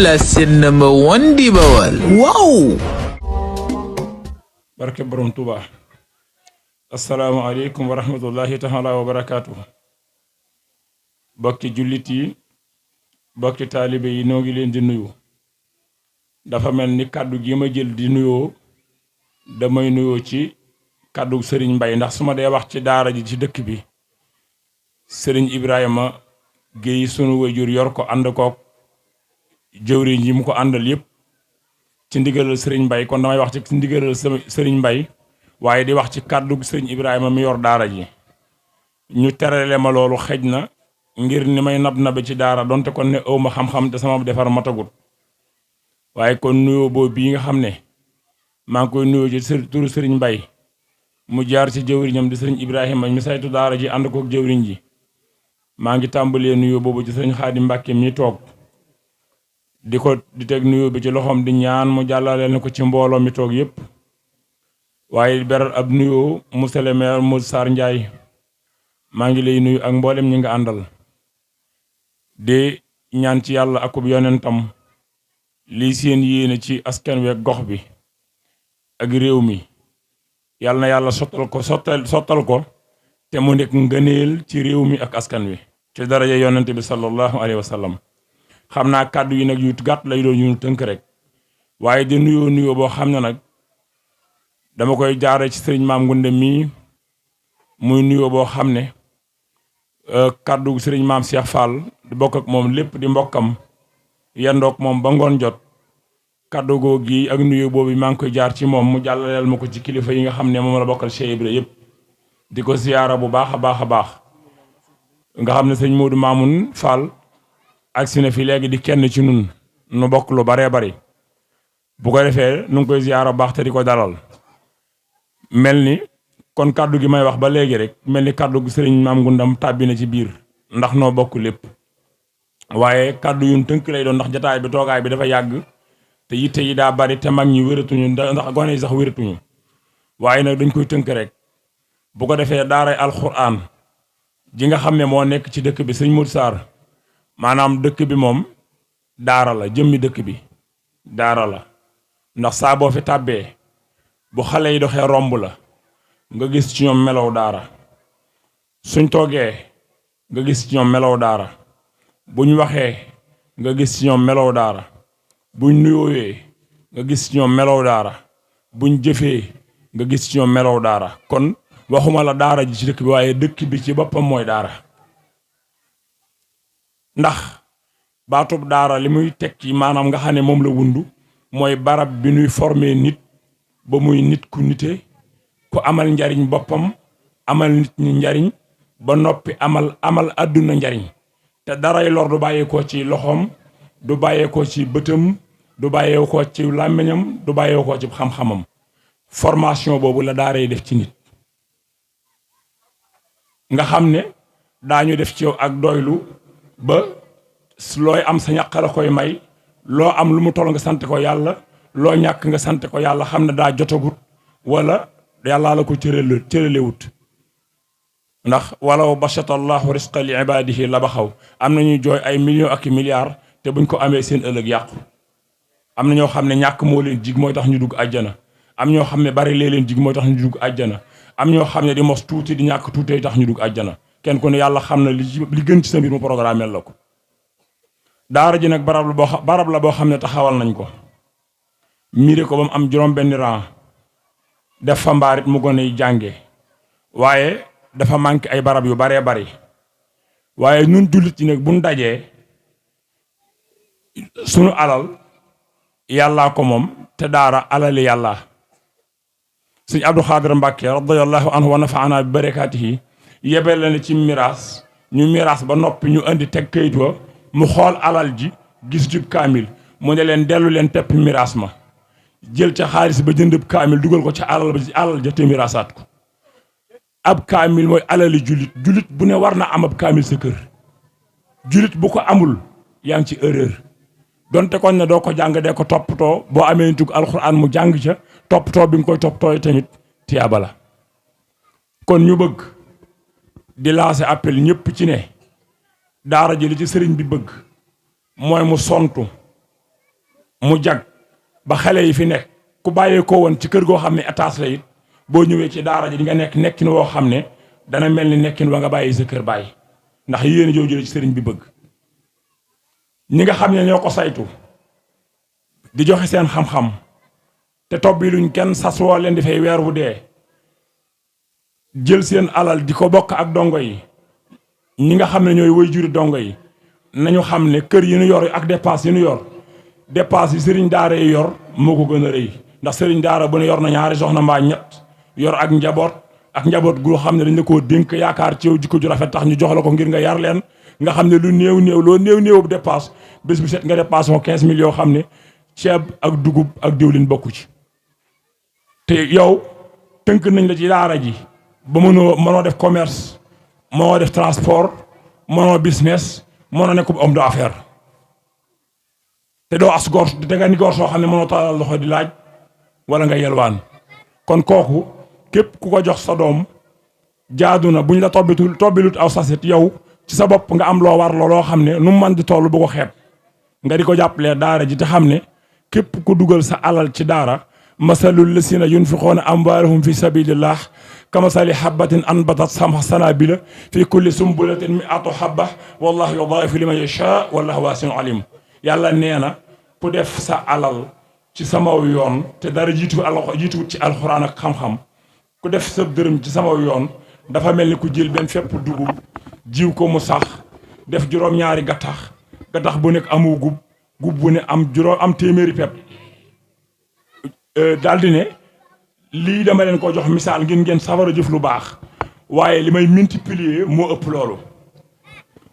Class number 1 di Bawal. Wow! barke borom Tuuba. asalaamaaleykum wa rahmatullahi taala wa barakaatu. bokki jullit yi bokki taalibe yi noo ngi leen di nuyu. dafa mel ni kàddu gi ma jël di nuyoo damay nuyoo ci kàddu sëriñ Mbay ndax su ma dee wax ci daara ji ci dëkk bi sëriñ Ibrahima Géey sunu wayjur yor ko ànd kook jëwriñ yi mu ko àndal yépp ci ndigalal sëriñ Mbay kon damay wax ci ndigalal sëriñ Mbay waaye di wax ci kàddu sëriñ Ibrahima mi yor daara ji ñu terale ma loolu xej na ngir ni may nabe ci daara donte kon ne awma xam-xam te sama defar matagut waaye kon nuyoo boobu bii nga xam ne maa ngi koy nuyoo ci turu sëriñ Mbay mu jaar ci jëwriñam di sëriñ Ibrahima mi saytu daara ji ànd kook jëwriñ ji maa ngi tàmbalee nuyoo boobu ci sëriñ Xaadim Mbàkke mi toog di teg nuyoo bi ci loxoom di ñaan mu jàllaleel na ko ci mbooloo mi toog yépp waaye beral ab nuyoo monsieur le maire Modou Sarr Ndiaye maa ngi lay nuyu ak mboolem ñi nga àndal di ñaan ci yàlla akub yonentam lii seen yéene ci askan wi ak gox bi ak réew mi yàlla na yàlla sottal ko te mu nekk ngëneel ci réew mi ak askan wi ci daraja yonent bi sallallahu alayhi wa sallam xam naa kàddu yi nag yu gàtt lay doon ñu tënk rek waaye di nuyoo boo xam ne nag dama koy jaare ci sëriñ Maam Ngunde mii muy nuyoo boo xam ne kàddu sëriñ Maam Cheikh Fall di bokk ak moom lépp di mbokkam yendook moom ba ngoon jot kàddu googu gi ak nuyoo boobu maa ngi koy jaar ci moom mu jàllaleel ma ko ci kilifa yi nga xam ne moom la bokkal Cheikh Ibra yépp di ko siyaara bu baax a baax a baax nga xam ne sëñ Modou Mamoun Fall agsi na fi léegi di kenn ci nun nu bokk lu baree bari bu ko defee nu ngi koy ziyaara baax te di ko dalal mel ni kon kàddu gi may wax ba léegi rek mel ni kàddu gi sëriñ Maam Ngundam tàbbi na ci biir ndax noo bokk lépp waaye kàddu yun tënk lay doon ndax jataay bi toogaay bi dafa yàgg te yitte yi daa bari te mag ñi wératuñu ndax gone yi sax wératuñu waaye nag dañ koy tënk rek bu ko defee daaray alxuraan ji nga xam ne moo nekk ci dëkk bi sëñ Modou Sarr maanaam dëkk bi moom daara la jëmmi dëkk bi daara la ndax saa boo fi tàbbee bu xale yi doxee romb la nga gis ci ñoom melow daara suñ toogee nga gis ci ñoom melow daara buñ waxee nga gis ci ñoom melow daara buñ nuyooyee nga gis ci ñoom melow daara buñ jëfee nga gis ci ñoom melow daara kon waxuma la daara ji ci dëkk bi waaye dëkk bi ci boppam mooy daara ndax baatub daara li muy tekki maanaam nga xam ne moom la wundu mooy barab bi ñuy former nit ba muy nit ku nite ku amal njariñ boppam amal nit ñi njariñ ba noppi amal àdduna njariñ te daray lor du bàyyeekoo ci loxoom du bàyyeekoo ci bëtam du bàyyeekoo ci làmmiñam du bàyyeekoo ci xam-xamam formation boobu la daara yi def ci nit nga xam ne daañu def ci yow ak doylu ba looy am sa ñàq la koy may loo am lu mu toll nga sant ko yàlla loo ñàkk nga sant ko yàlla xam ne daa jotagut wala yàllaa la ko cëralewut ndax walaw bashata allahu risqa li ibadihi la ba xaw am na ñuy jooy ay millions ak milliards te buñ ko amee seen ëllëg yàqu am na ñoo xam ne ñàkk moo leen jig mooy tax ñu dugg àjjana am ñoo xam ne bari leen jig mooy tax ñu dugg àjjana am ñoo xam ne di mos tuuti di ñàkk tuuti tax ñu dugg àjjana kenn ku ne yàlla xam na li gën ci sa mbir mu programmeel la ko daara ji nag barab la boo xam ne taxawal nañ ko miire ko ba mu am juróom benn rang def fa mbaarit mu gone yi jànge waaye dafa manqué ay barab yu baree bari waaye ñun jullit yi nag buñ dajee sunu alal yàllaa ko moom te daara alali yàlla sëñ Abdou Xaadir Mbàkke radiyallahu anhu wa nafaana bi barakaatihi yebel la ne ci miraas ñu miraas ba noppi ñu indi teg kayit wa mu xool alal ji gis jub kaamil mu ne leen dellu leen tepp miraas ma jël ca xaalis ba jëndëb kaamil dugal ko ca alal ba ci alal ja te miraasaat ko ab kaamil mooy alali jullit bu ne war na am ab kaamil sa kër jullit bu ko amul yaa ngi ci erreur donte kon ne doo ko jàng dee ko toppatoo boo amee nitug alxuraan mu jàng ca toppatoo bi nga koy toppatoo tamit tiyaaba la kon ñu bëgg di lancer appel ñëpp ci ne daara ji li ci sëriñ bi bëgg mooy mu sontu mu jag ba xale yi fi nekk ku bàyyee ko woon ci kër goo xam ne étage la it boo ñëwee ci daara ji di nga nekk nekkin woo xam ne dana mel ni nekkin wa nga bàyyi sa kër bàyyi ndax yéen a jooju la ci sëriñ bi bëgg. ñi nga xam ne ñoo ko saytu di joxe seen xam-xam te tobbi luñ kenn sas woo leen di fay weer wu dee jël seen alal di ko bokk ak dongo yi ñi nga xam ne ñooy way juri dongo yi nañu xam ne kër yi ñu yor ak dépense yi ñu yor dépense yi sëriñ daara yi yor moo ko gën a rëy ndax sëriñ daara bu ne yor na ñaari soxna mbaa ñett yor ak njaboot gu xam ne dañ la koo dénk yaakaar ci yow jikko ju rafet tax ñu jox la ko ngir nga yar leen nga xam ne lu néew loo néew bu dépense bés bu set nga dépense ko 15 000 yoo xam ne ceeb ak dugub ak diwlin bokku ci te yow tënk nañ la ci daara ji ba mënoo def commerce mënoo def transport mënoo business mënoo nekk homme d'affaires te doo as góor te nga ni góor soo xam ne mënoo taalal loxo di laaj wala nga yelwaan kon kooku képp ku ko jox sa doom jaadu na buñ la tobbilut aw sasit yow ci sa bopp nga am loo war loo xam ne nu mu mën di toll bu ko xeeb nga di ko jàppalee daara ji te xam ne képp ku dugal sa alal ci daara masalul lasina yunfiqoona amwaalahum fi sabilillah kamasali habbatin anbatat sanabila fi kulli sumbulatin mi'atu habba wallahu yudaa'ifu liman yashaa wallahu waasi'un alim. yàlla nee na ku def sa alal ci samaw yoon te dara jiituwut ci alxuraan ak xam-xam ku def sa dërëm ci samaw yoon dafa mel ni ku jël benn fépp dugub jiw ko mu sax def juróom-ñaari gattax bu nekk amu gub bu ne am téeméeri pepp daldi ne lii dama leen ko jox misaal ngeen safara jëf lu baax waaye li may multiplier moo ëpp loolu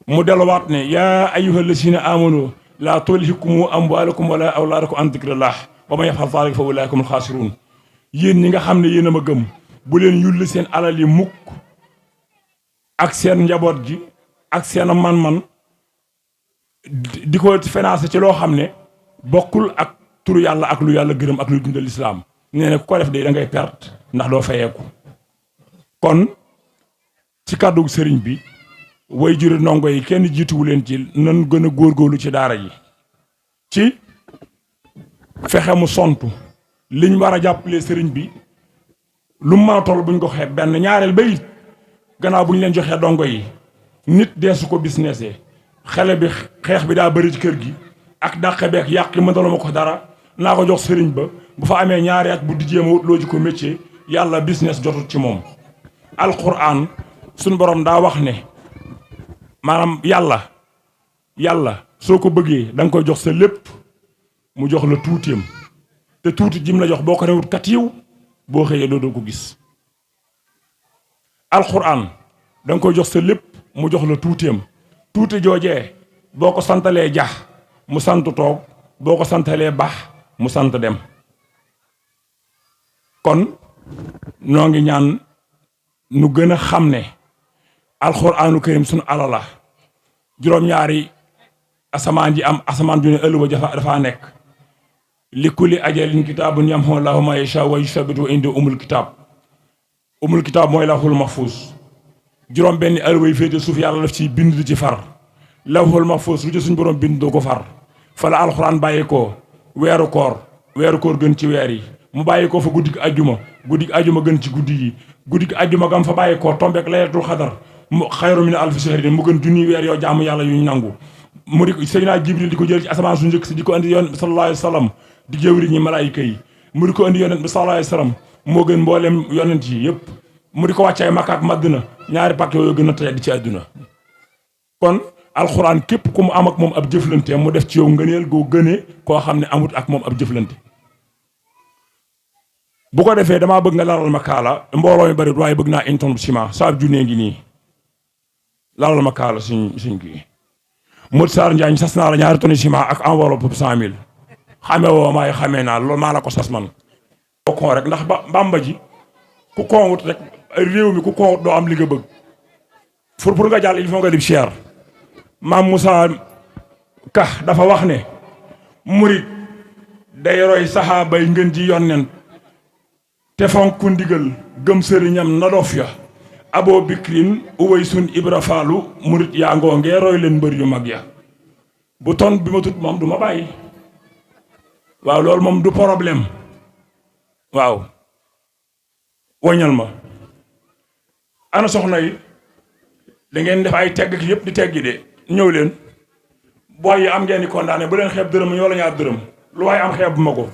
mu delluwaat ne yaa ayyuhal lazina amanu laa tulhikum amwaalukum wala awlaadukum an dikrillah wa man yaf'al zaalika fa ulaa'ika humul xaasiruun yéen ñi nga xam ne yéen a ma gëm bu leen yulli seen alal yi mukk ak seen njaboot ji ak seen man-man di ko financé ci loo xam ne bokkul ak turu yàlla ak lu yàlla gërëm ak luy dundal lislaam nee na ku ko def de da ngay perte ndax doo fayeeku kon ci kàddu sëriñ bi way juri ndongo yi kenn jiituwu leen ci nan gën a góorgóorlu ci daara ji ci fexe mu sontu liñ war a jàppale sëriñ bi lu mu mën a toll buñ ko xeeb benn ñaareel ba it gannaaw bu ñu leen joxee dongo yi nit deesu ko businessé xale bi xeex bi daa bëri ci kër gi ak dàqe beek yàq yi mënaluma ko dara naa ko jox sëriñ ba bu fa amee ñaari at bu di jéem a wut loo ji ko métier yàlla business jotut ci moom. alquran suñ borom daa wax ne maanaam yàlla soo ko bëggee da nga koy jox sa lépp mu jox la tuuteem te tuuti jim la jox boo ko newut kat yiw boo xëyee doo ko gis. alquran da nga koy jox sa lépp mu jox la tuuteem tuuti joojee boo ko santalee jax mu sant toog boo ko santalee baax mu sant dem kon noo ngi ñaan nu gën a xam ne alxuraanu karim sunu alala juróom-ñaari asamaan ji am asamaan ju ne ëllëg dafa nekk li kulli ajalin kitaabun yamhu llaahu maa yashaa wa yusabbitu indi umul kitaab mooy lawhul mahfuus juróom benn ëllëg yi féete suuf yàlla daf ci bind di ci far lawhul mahfuus lu ci suñ borom bind doo ko far fa la alxuraan bàyyi ko weeru koor gën ci weer yi mu bàyyi ko fa guddik ajjuma gën ci guddi ajjuma gam fa bàyyi ko tombeek laylatul xadar mu xayru min alfi shahrin mu gën junniy weer yoo jaamu yàlla yu ñu nangu mu di Seydina Jibril di ko jël ci asamaan su njëkk si di ko andi yonent bi sallallahu alayhi wa sallam di jëwri ñi malaayika yi mu di ko andi yonent bi sallallahu alayhi wa sallam moo gën mboolem yonent yi yëpp mu di ko wàccaay Makka ak Madina ñaari pàkk yooyu gën a tedd ci àdduna kon alxuraan képp ku mu am ak moom ab jëflante mu def ci yow ngëneel goo gënee koo xam ne amut ak moom ab jëflante bu ko defee damaa bëgg nga laral ma kaala mbooloo mi bari waaye bëgg naa une tonne ciment saab junnee ngi nii laral ma kaala suñ kii Modou Sarr Njaañ sas naa la ñaari tonne ciment ak enveloppe 100 000 xamee woo maay xamee naa loolu maa la ko sas man ko kon rek ndax bamba ji ku koowut rek réew mi ku koowut doo am li nga bëgg pour nga jàll il faut nga lib cher maam Moussa Ka dafa wax ne murit day roy saxaabay ngën ji yonnent te fonk ndigal gëm sëriñam na dof ya Abo Bikrin uway sun Ibra Faalu murit yaa ngoo ngee roy leen mbër yu mag ya bu ton bi ma tut moom du ma bàyyi waaw loolu moom du problème waaw woñal ma ana soxna yi da ngeen def ay tegg yëpp di teggi de ñëw leen booy yi am ngeen di condamné bu leen xeeb dërëm wala ñaar dërëm lu waay am xeeb ma ko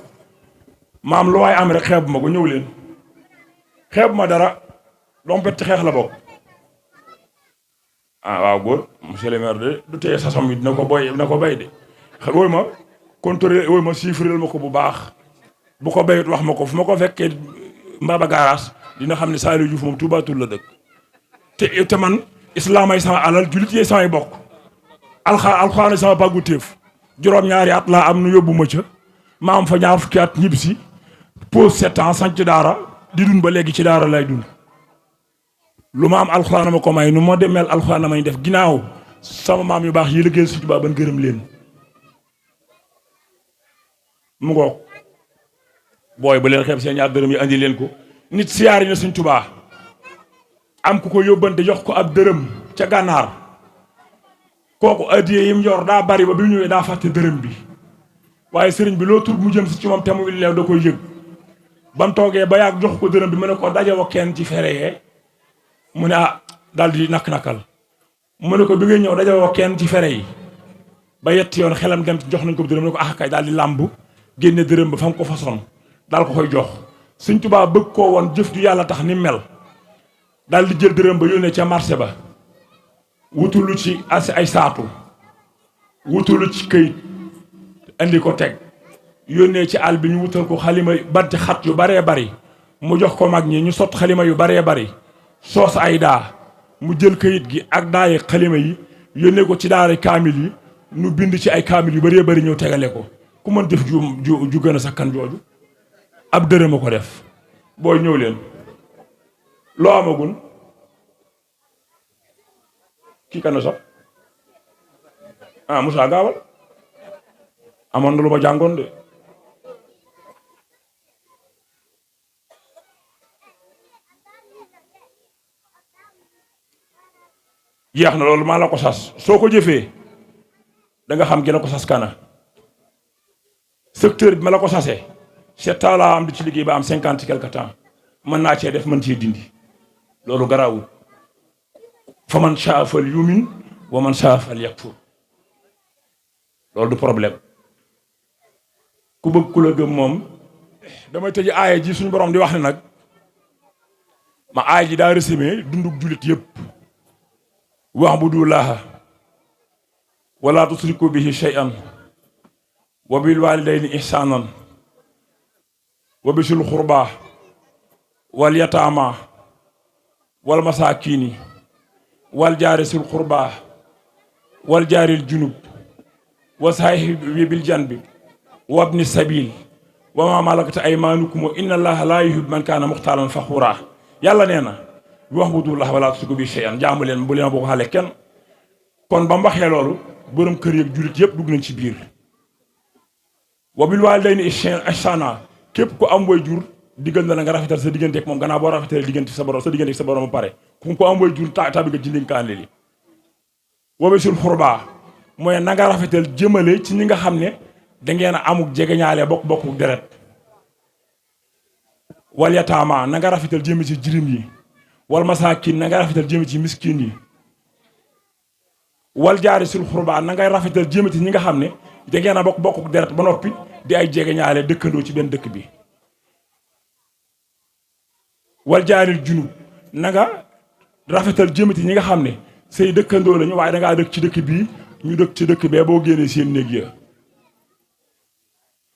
maam lu waay am rek xeeb ma ko ñëw leen xeeb ma dara dompet ci xeex la bokk ah waaw góor monsieur le maire de du téye sa som yi dina ko bay de wooyu ma contrôler wooyu ma chiffrel ma ko bu baax bu ko bayut wax ma ko fu ma ko fekkee Mbaba Garage dina xam ne Saliou Diouf moom Touba Toul la dëkk te man islam ay sama alal jullit yi samay bokk alxuraan sama pàggu téef juróom-ñaari at laa am nu yóbbu ma ca ma am fa ñaar fukki at ñib si pause 7 ans sanc daara di dund ba léegi ci daara lay dund lu ma am alxuraan ma ko may nu ma demeel alxuraan may def ginnaaw sama maam yu baax yi liggéey Sëñ Tuubaa ban gërëm leen mu ngoog booy ba leen xeeb seen ñaar dërëm yi andi leen ko nit siyaari na Sëñ Tuubaa am ku ko yóbbante jox ko ab dërëm ca gànnaar kooku addiye yim yor daa bari ba bi ñëwee daa fàtte dërëm bi waaye sëriñ bi loo tur mu jëm si ci moom te mu leew da koy yëg ba mu toogee ba yàgg jox ko dërëm bi mu ne ko dajewo kenn ci fere yee mu ne ah daal di nakk-nakkal mu ne ko bi ngay ñëw dajewo kenn ci fere yi ba yetti yoon xelam dem ci jox nañ ko dërëm ne ko ah kay daal di làmb génne dërëm ba fa mu ko façon daal ko koy jox Sëñ Tuubaa bëgg koo woon jëf ju yàlla tax ni mel daal di jël dërëm ba yónnee ca marché ba wutulu ci ay saatu wutulu ci këyit indi ko teg yónnee ci àll bi ñu wutal ko xalima banti xat yu baree bari mu jox ko mag ñi ñu sot xalima yu baree bari soos ay daa mu jël këyit gi ak daaye xalima yi yónnee ko ci daara kaamil yi nu bind ci ay kaamil yu baree bari ñëw tegale ko ku mën def ju gën a sakkan jooju ab dërëm a ko def booy ñëw leen loo amagul kii kan sax ah Moussa gaawal amoon na lu ma jàngoon de jeex na loolu maa la ko sas soo ko jëfee da nga xam gën a ko sas kana secteur bi ma la ko sasee 7 ans laa am di ci liggéey ba am 50 quelque temps mën naa cee def mën cee dindi loolu garaawul fa man shaa fal yumin wa man shaa fal yakfur loolu du problème ku bëgg ku la gëm moom damay tëj aaya ji suñu borom di wax ne nag ma aaya ji daa résumé dundug jullit yëpp wa'budullaaha wala tusriku bihi shay'an wa bil walidayni ihsanan wa bisil xurba wal yataama wal masaakiini wal jaari sil xurba wal jaaril junub wa saahibi bil janbi wa ibni sabil wa ma malakat aymaanukum inna allaha laa yuhibbu man kaana muxtaalan faxuura yàlla nee na wa'budullaaha wala tushriku bihi shay'an jaamu leen bu leen boo xale kenn kon ba mu waxee loolu borom kër yeeg jullit yëpp dugg nañ ci biir wa bil waalidayni ihsaana képp ku am way jur diggal na nga rafetal sa diggante ak moom gannaaw boo rafetalee diggante sa borom ba pare ku ko am way jur tabi nga ci ndénkaane li wa bisil xurbaa mooy na nga rafetal jëmale ci ñi nga xam ne dangeen a amuk jegeñaale bokk deret wal yataama na nga rafetal jëme ci jirim yi wal masaakin na nga rafetal jëme ci miskin yi wal jaari sul xurbaa na ngay rafetal jëme ci ñi nga xam ne dangeen a bokk deret ba noppi di ay jegeñaale dëkkandoo ci benn dëkk bi wal jaaril junub na nga rafetal jëmati ñi nga xam ne say dëkkandoo lañu waaye dangaa dëkk ci dëkk bii ñu dëkk ci dëkk bee boo génnee seen néeg ya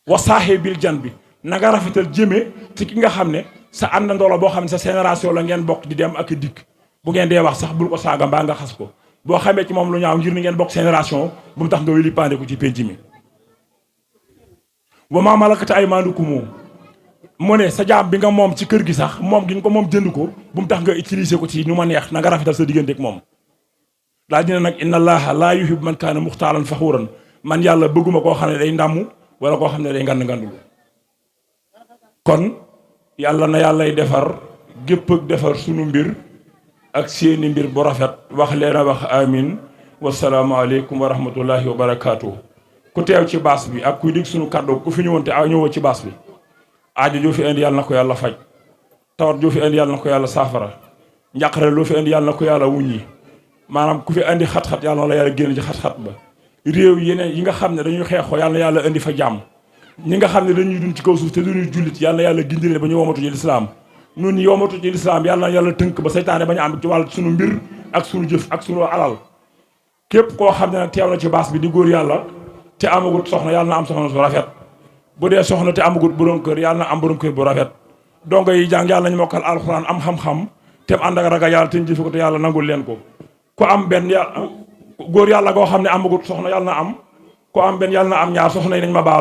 wa saahibil janbi na nga rafetal jëme ci ki nga xam ne sa àndandoo la boo xam ne sa génération la ngeen bokk di dem ak dikk bu ngeen dee wax sax bul ko saaga mbaa nga xas ko boo xamee ci moom lu ñaaw ngir ni ngeen bokk génération bu mu tax nga wéli pande ko ci penc mi wa maa malakat aymaanukum mu ne sa jaam bi nga moom ci kër gi sax moom gi nga ko moom jënd ko bu mu tax nga utiliser ko ci nu ma neex na nga rafetal sa diggante ak moom daa dina nag inna allaha laa yuhibbu man kaana muxtaalan faxuuran man yàlla bëgguma koo xam ne day ndàmm wala koo xam ne day ngandul kon yàlla na yàllay defar gépp ak defar sunu mbir ak seeni mbir bu rafet wax leen a wax amin wasalaamu aleykum wa rahmatullahi wa barakaatu. ku teew ci baas bi ak kuy dig sunu kàddu ku fi ñëwoon te ñëwoo ci baas bi aajo joo fi indi yàlla na ko yàlla faj tawat joo fi indi yàlla na ko yàlla saafara njàqare loo fi indi yàlla na ko yàlla wuññi maanaam ku fi indi xat-xat yàlla na la yàlla génn ci xat-xat ba réew yeneen yi nga xam ne dañuy xeexoo yàlla na yàlla indi fa jàmm ñi nga xam ne dañuy dund ci kaw suuf te duñuy jullit yàlla na yàlla gindile ba ñu womatu ci lislaam nun ñu womatu ci lislaam yàlla na yàlla tënk ba saytaane ba ñu am ci wàll sunu mbir ak sunu jëf ak sunu alal képp koo xam ne nag teew na ci baas bi di góor yàlla te amagut soxna yàlla na am soxna su rafet bu dee soxna te amagut borom kër yàlla na am borom kër bu rafet dongo yi jàng yàlla nañu mokkal alxuraan am xam-xam te ànd ak ragal yàlla te ñu jëfe ko te yàlla nangul leen ko ku am benn yàlla góor yàlla goo xam ne amagut soxna yàlla na am ku am benn yàlla na am ñaar soxna yi nañ ma baal